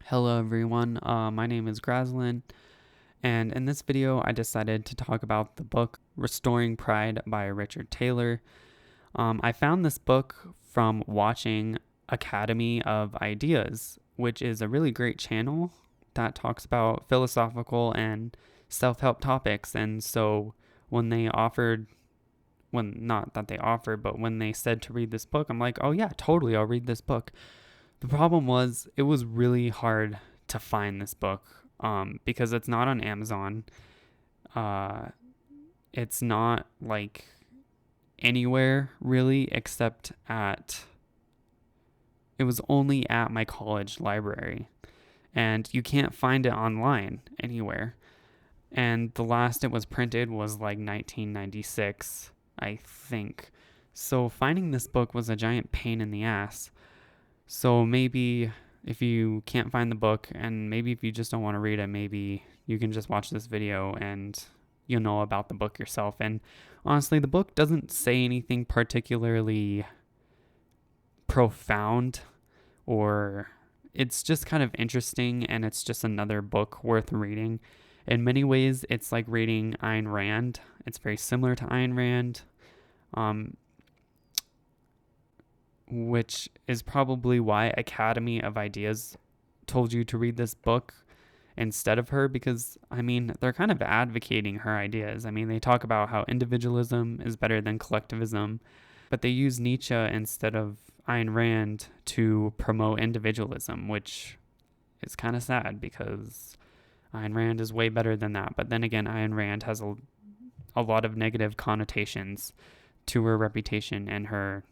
Hello everyone, my name is Graslin, and in this video I decided to talk about the book Restoring Pride by Richard Taylor. I found this book from watching Academy of Ideas, which is a really great channel that talks about philosophical and self-help topics. And so when they offered, not that they offered, but when they said to read this book, I'm like, oh yeah, totally, I'll read this book. The problem was it was really hard to find this book because it's not on Amazon. Uh, it's not like anywhere really except at, it was only at my college library. And you can't find it online anywhere. And the last it was printed was like 1996, I think. So finding this book was a giant pain in the ass. So maybe if you can't find the book, and maybe if you just don't want to read it, maybe you can just watch this video and you'll know about the book yourself. And honestly, the book doesn't say anything particularly profound, or it's just kind of interesting, and it's just another book worth reading. In many ways, it's like reading Ayn Rand. It's very similar to Ayn Rand. Which is probably why Academy of Ideas told you to read this book instead of her, because, I mean, they're kind of advocating her ideas. I mean, they talk about how individualism is better than collectivism, but they use Nietzsche instead of Ayn Rand to promote individualism, which is kind of sad because Ayn Rand is way better than that. But then again, Ayn Rand has a lot of negative connotations to her reputation and her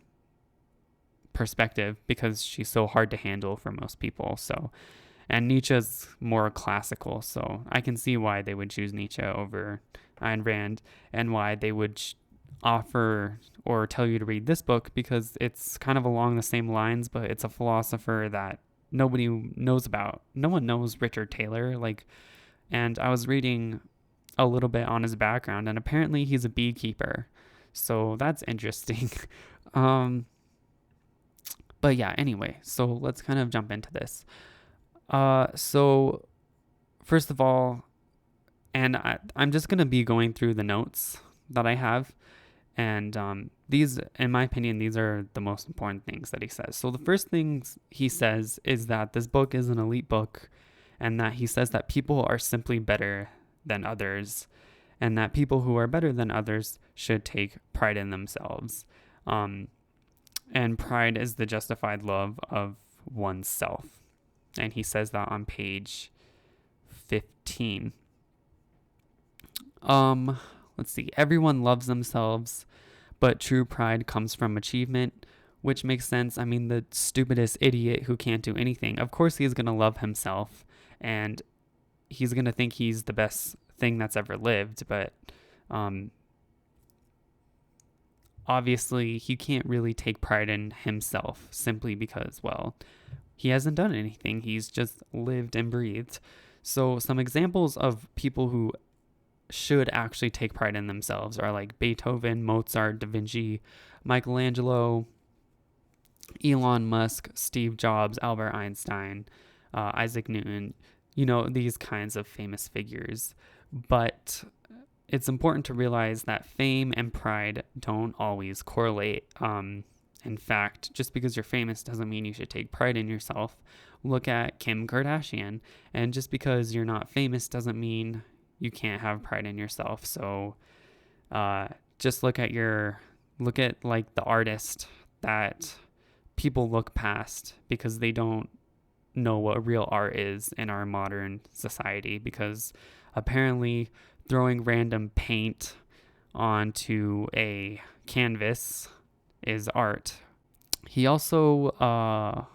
perspective because she's so hard to handle for most people. So, and Nietzsche's more classical, so I can see why they would choose Nietzsche over Ayn Rand, and why they would offer or tell you to read this book, because it's kind of along the same lines, but it's a philosopher that nobody knows about. No one knows Richard Taylor, and I was reading a little bit on his background, and apparently he's a beekeeper, so that's interesting. But yeah, anyway, so let's kind of jump into this. So first of all, and I'm just going to be going through the notes that I have. And these, in my opinion, these are the most important things that he says. So the first things he says is that this book is an elite book, and that he says that people are simply better than others, and that people who are better than others should take pride in themselves. And pride is the justified love of oneself. And he says that on page 15. Let's see. Everyone loves themselves, but true pride comes from achievement, which makes sense. I mean, the stupidest idiot who can't do anything, of course he's going to love himself, and he's going to think he's the best thing that's ever lived, but obviously he can't really take pride in himself simply because, well, he hasn't done anything. He's just lived and breathed. So some examples of people who should actually take pride in themselves are like Beethoven, Mozart, Da Vinci, Michelangelo, Elon Musk, Steve Jobs, Albert Einstein, Isaac Newton, these kinds of famous figures. But it's important to realize that fame and pride don't always correlate. In fact, just because you're famous doesn't mean you should take pride in yourself. Look at Kim Kardashian. And just because you're not famous doesn't mean you can't have pride in yourself. So just look at like the artist that people look past because they don't know what real art is in our modern society, because apparently throwing random paint onto a canvas is art. He also,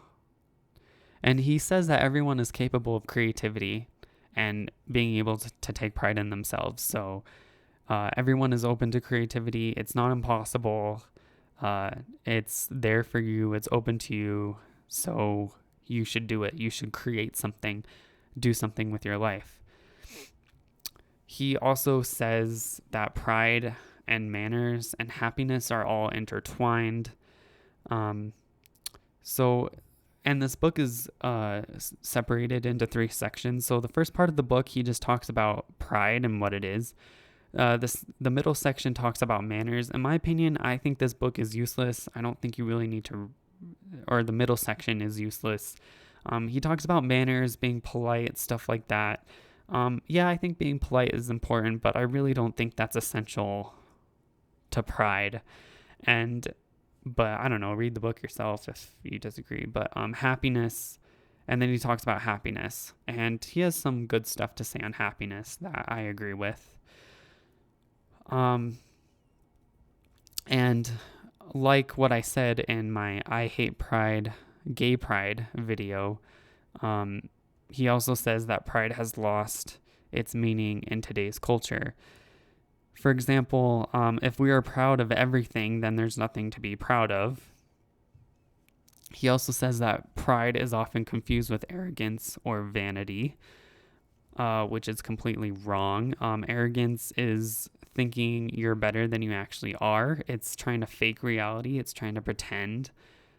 and he says that everyone is capable of creativity and being able to take pride in themselves. So everyone is open to creativity. It's not impossible. It's there for you. It's open to you. So you should do it. You should create something, do something with your life. He also says that pride and manners and happiness are all intertwined. So And this book is separated into 3 sections. So the first part of the book, he just talks about pride and what it is. The middle section talks about manners. In my opinion, I think this book is useless. I don't think you really need to, or the middle section is useless. He talks about manners, being polite, stuff like that. Yeah, I think being polite is important, but I really don't think that's essential to pride. But I don't know, read the book yourself if you disagree. But happiness, and then he talks about happiness, and he has some good stuff to say on happiness that I agree with. And like what I said in my I Hate Pride, Gay Pride video, he also says that pride has lost its meaning in today's culture. For example, if we are proud of everything, then there's nothing to be proud of. He also says that pride is often confused with arrogance or vanity, which is completely wrong. Arrogance is thinking you're better than you actually are. It's trying to fake reality. It's trying to pretend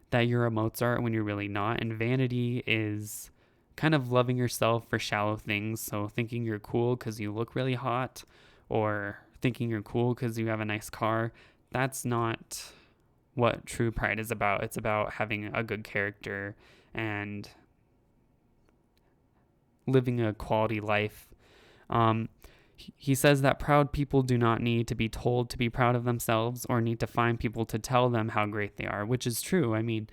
that you're a Mozart when you're really not. And vanity is kind of loving yourself for shallow things. So thinking you're cool because you look really hot, or thinking you're cool because you have a nice car. That's not what true pride is about. It's about having a good character and living a quality life. He says that proud people do not need to be told to be proud of themselves or need to find people to tell them how great they are, which is true. I mean,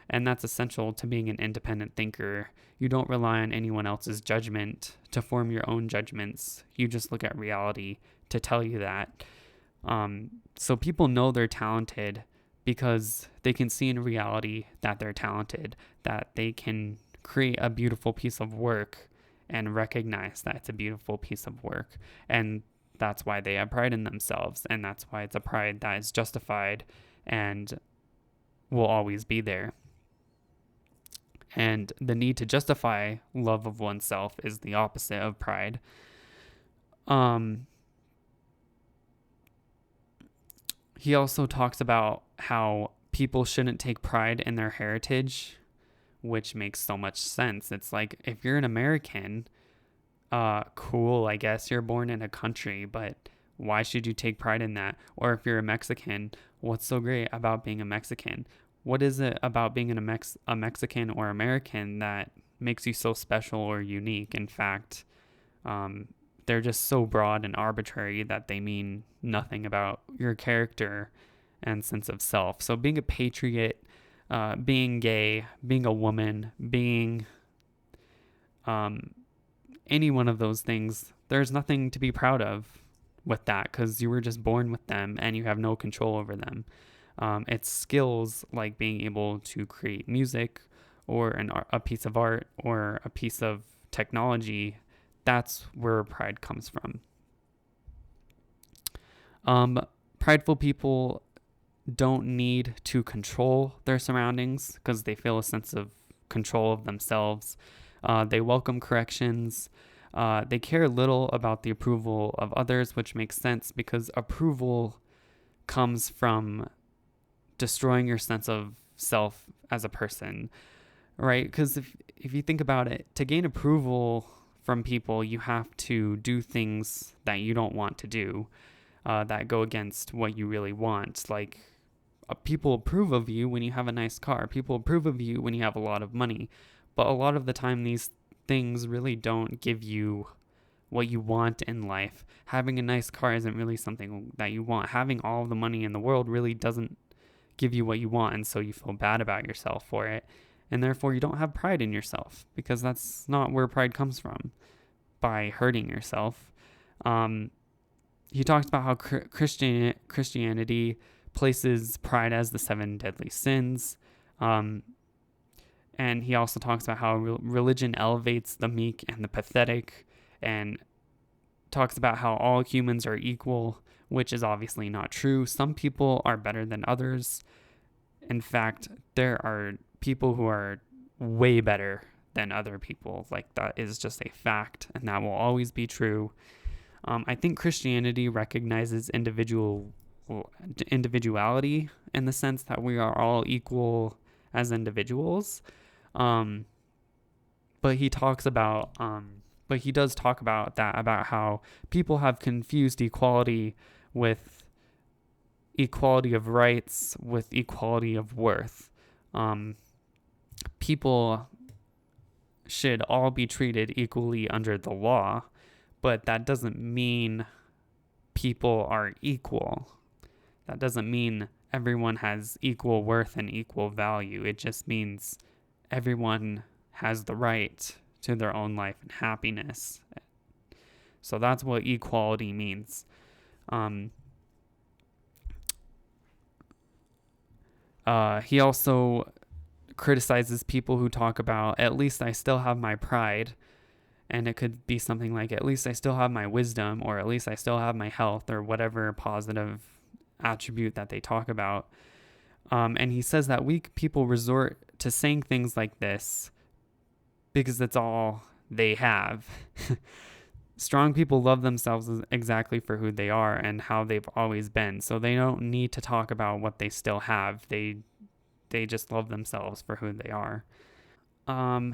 and that's essential to being an independent thinker. You don't rely on anyone else's judgment to form your own judgments. You just look at reality to tell you that. So people know they're talented because they can see in reality that they're talented, that they can create a beautiful piece of work and recognize that it's a beautiful piece of work. And that's why they have pride in themselves. And that's why it's a pride that is justified and will always be there. And the need to justify love of oneself is the opposite of pride. He also talks about how people shouldn't take pride in their heritage, which makes so much sense. It's like, if you're an American, cool, I guess you're born in a country, but why should you take pride in that? Or if you're a Mexican, what's so great about being a Mexican? What is it about being a Mexican or American that makes you so special or unique? In fact, they're just so broad and arbitrary that they mean nothing about your character and sense of self. So being a patriot, being gay, being a woman, being any one of those things, there's nothing to be proud of with that, because you were just born with them and you have no control over them. It's skills like being able to create music or a piece of art or a piece of technology. That's where pride comes from. Prideful people don't need to control their surroundings because they feel a sense of control of themselves. They welcome corrections. They care little about the approval of others, which makes sense because approval comes from destroying your sense of self as a person, right? Because if you think about it, to gain approval from people, you have to do things that you don't want to do, that go against what you really want. Like, people approve of you when you have a nice car. People approve of you when you have a lot of money. But a lot of the time, these things really don't give you what you want in life. Having a nice car isn't really something that you want. Having all of the money in the world really doesn't give you what you want, and so you feel bad about yourself for it. And therefore, you don't have pride in yourself, because that's not where pride comes from, by hurting yourself. He talks about how Christianity places pride as the 7 deadly sins. And he also talks about how religion elevates the meek and the pathetic, and talks about how all humans are equal, which is obviously not true. Some people are better than others. In fact, there are people who are way better than other people. Like, that is just a fact, and that will always be true. I think Christianity recognizes individuality in the sense that we are all equal as individuals. Um, but he talks about, but he does talk about that, about how people have confused equality with equality of rights with equality of worth. People should all be treated equally under the law, but that doesn't mean people are equal. That doesn't mean everyone has equal worth and equal value. It just means everyone has the right to their own life and happiness. So that's what equality means. He also criticizes people who talk about, at least I still have my pride. And it could be something like, at least I still have my wisdom, or at least I still have my health, or whatever positive attribute that they talk about. And he says that weak people resort to saying things like this because that's all they have. Strong people love themselves exactly for who they are and how they've always been. So they don't need to talk about what they still have. They just love themselves for who they are.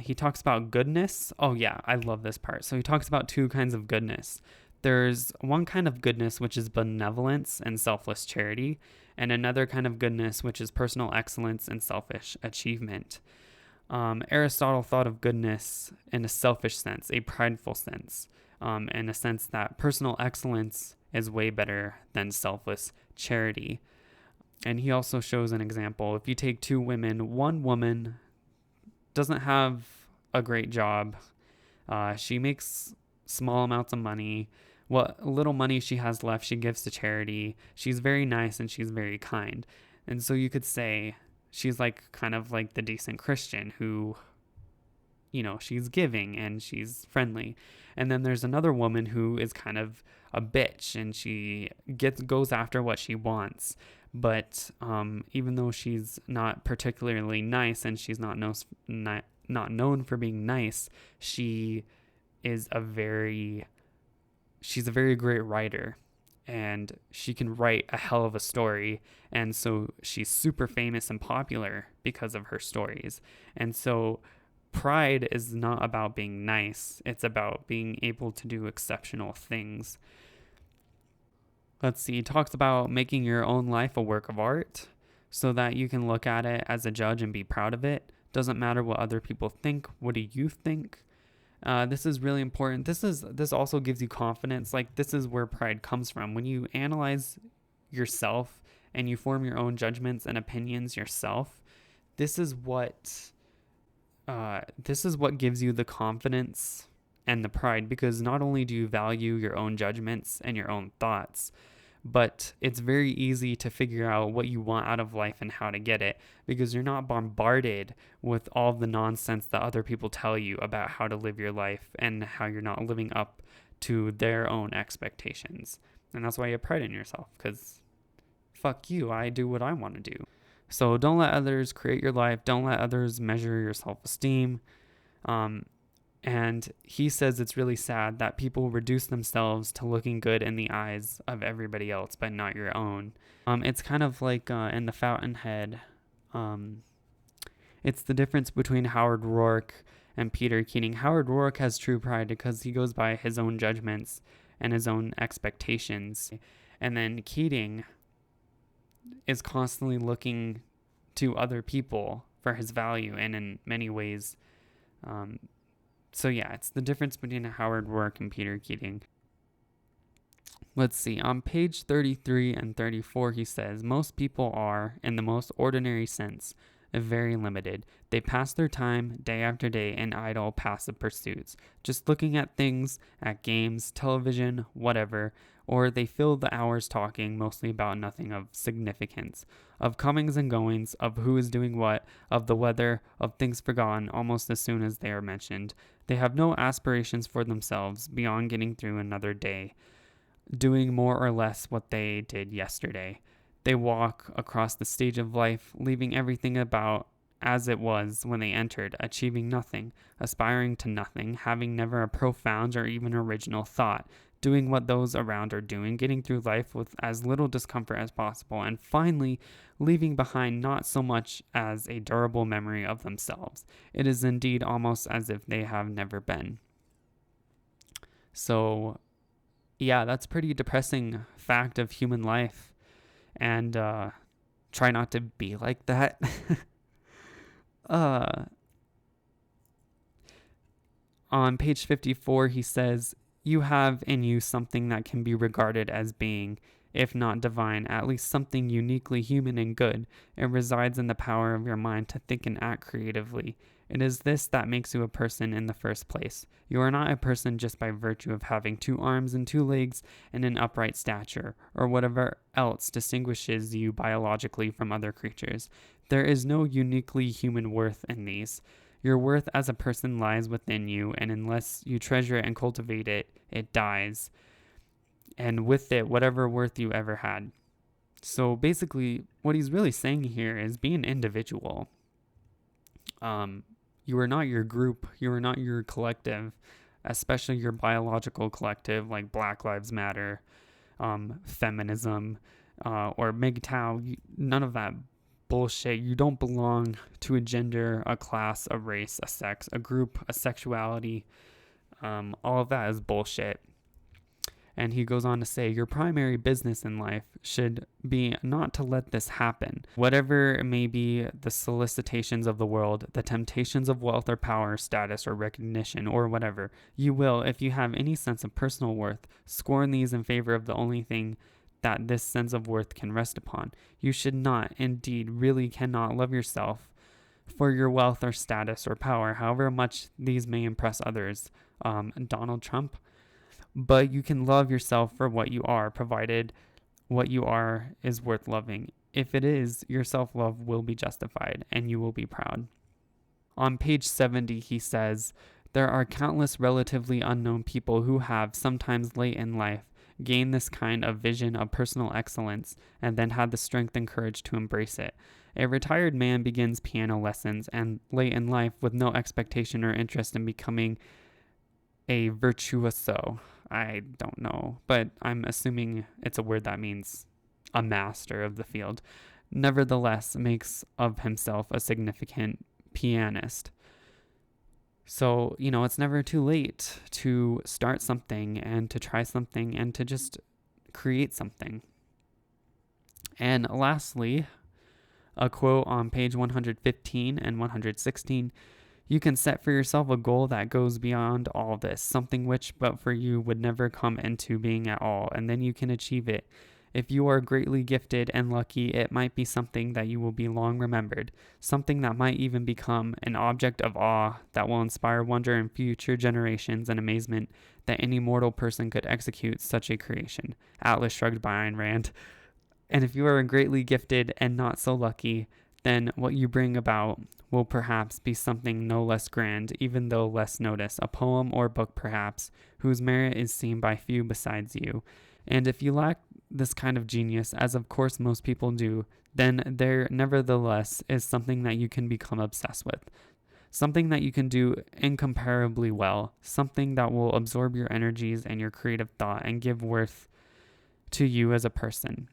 He talks about goodness. Oh yeah, I love this part. So he talks about two kinds of goodness. There's one kind of goodness, which is benevolence and selfless charity, and another kind of goodness, which is personal excellence and selfish achievement. Aristotle thought of goodness in a selfish sense, a prideful sense, in a sense that personal excellence is way better than selfless charity. And he also shows an example. If you take two women, one woman doesn't have a great job. She makes small amounts of money. What little money she has left, she gives to charity. She's very nice and she's very kind. And so you could say she's like kind of like the decent Christian who, she's giving and she's friendly. And then there's another woman who is kind of a bitch and she goes after what she wants. But even though she's not particularly nice and she's not known for being nice, she's a very great writer, and she can write a hell of a story. And so she's super famous and popular because of her stories. And so pride is not about being nice. It's about being able to do exceptional things. Let's see, he talks about making your own life a work of art so that you can look at it as a judge and be proud of it. Doesn't matter what other people think. What do you think? This is really important. This also gives you confidence. Like, this is where pride comes from. When you analyze yourself and you form your own judgments and opinions yourself, this is what gives you the confidence and the pride, because not only do you value your own judgments and your own thoughts, but it's very easy to figure out what you want out of life and how to get it, because you're not bombarded with all the nonsense that other people tell you about how to live your life and how you're not living up to their own expectations. And that's why you have pride in yourself, because fuck you, I do what I want to do. So don't let others create your life. Don't let others measure your self-esteem. And he says it's really sad that people reduce themselves to looking good in the eyes of everybody else, but not your own. It's kind of like in The Fountainhead. It's the difference between Howard Rourke and Peter Keating. Howard Rourke has true pride because he goes by his own judgments and his own expectations. And then Keating is constantly looking to other people for his value, and in many ways, so yeah, it's the difference between Howard Rourke and Peter Keating. Let's see, on page 33 and 34, he says, most people are, in the most ordinary sense, very limited. They pass their time day after day in idle, passive pursuits, just looking at things, at games, television, whatever, or they fill the hours talking mostly about nothing of significance, of comings and goings, of who is doing what, of the weather, of things forgotten almost as soon as they are mentioned. They have no aspirations for themselves beyond getting through another day, doing more or less what they did yesterday. They walk across the stage of life, leaving everything about as it was when they entered, achieving nothing, aspiring to nothing, having never a profound or even original thought. doing what those around are doing, getting through life with as little discomfort as possible, and finally leaving behind not so much as a durable memory of themselves. It is indeed almost as if they have never been. So, yeah, that's a pretty depressing fact of human life, and try not to be like that. On page 54, he says, "You have in you something that can be regarded as being, if not divine, at least something uniquely human and good. It resides in the power of your mind to think and act creatively. It is this that makes you a person in the first place. You are not a person just by virtue of having 2 arms and 2 legs and an upright stature, or whatever else distinguishes you biologically from other creatures. There is no uniquely human worth in these. Your worth as a person lies within you, and unless you treasure it and cultivate it, it dies. And with it, whatever worth you ever had." So basically, what he's really saying here is be an individual. You are not your group. You are not your collective, especially your biological collective like Black Lives Matter, feminism, or MGTOW. None of that bullshit. You don't belong to a gender, a class, a race, a sex, a group, a sexuality. All of that is bullshit. And he goes on to say, your primary business in life should be not to let this happen. Whatever may be the solicitations of the world, the temptations of wealth or power, status or recognition, or whatever, you will, if you have any sense of personal worth, scorn these in favor of the only thing that this sense of worth can rest upon. You should not, indeed, really cannot love yourself for your wealth or status or power, however much these may impress others. Donald Trump. But you can love yourself for what you are, provided what you are is worth loving. If it is, your self-love will be justified, and you will be proud. On page 70, he says, there are countless relatively unknown people who have, sometimes late in life, gained this kind of vision of personal excellence, and then had the strength and courage to embrace it. A retired man begins piano lessons, and late in life, with no expectation or interest in becoming a virtuoso. I don't know, but I'm assuming it's a word that means a master of the field. Nevertheless, makes of himself a significant pianist. So, it's never too late to start something and to try something and to just create something. And lastly, a quote on page 115 and 116. You can set for yourself a goal that goes beyond all this, something which, but for you, would never come into being at all, and then you can achieve it. If you are greatly gifted and lucky, it might be something that you will be long remembered, something that might even become an object of awe that will inspire wonder in future generations and amazement that any mortal person could execute such a creation. Atlas Shrugged by Ayn Rand. And if you are greatly gifted and not so lucky, then what you bring about will perhaps be something no less grand, even though less noticed, a poem or book perhaps, whose merit is seen by few besides you. And if you lack this kind of genius, as of course most people do, then there nevertheless is something that you can become obsessed with. Something that you can do incomparably well, something that will absorb your energies and your creative thought and give worth to you as a person.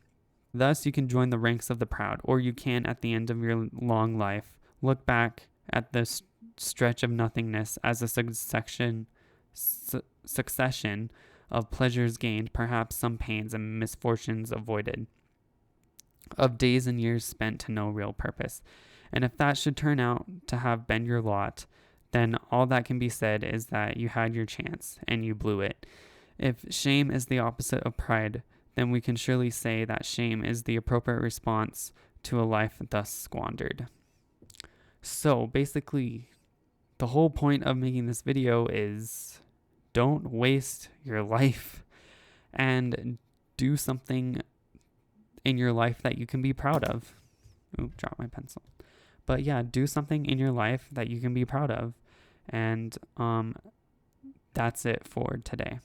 Thus, you can join the ranks of the proud, or you can, at the end of your long life, look back at this stretch of nothingness as a succession of pleasures gained, perhaps some pains and misfortunes avoided, of days and years spent to no real purpose. And if that should turn out to have been your lot, then all that can be said is that you had your chance, and you blew it. If shame is the opposite of pride, then we can surely say that shame is the appropriate response to a life thus squandered. So basically, the whole point of making this video is don't waste your life and do something in your life that you can be proud of. Ooh, dropped my pencil. But yeah, do something in your life that you can be proud of. And that's it for today.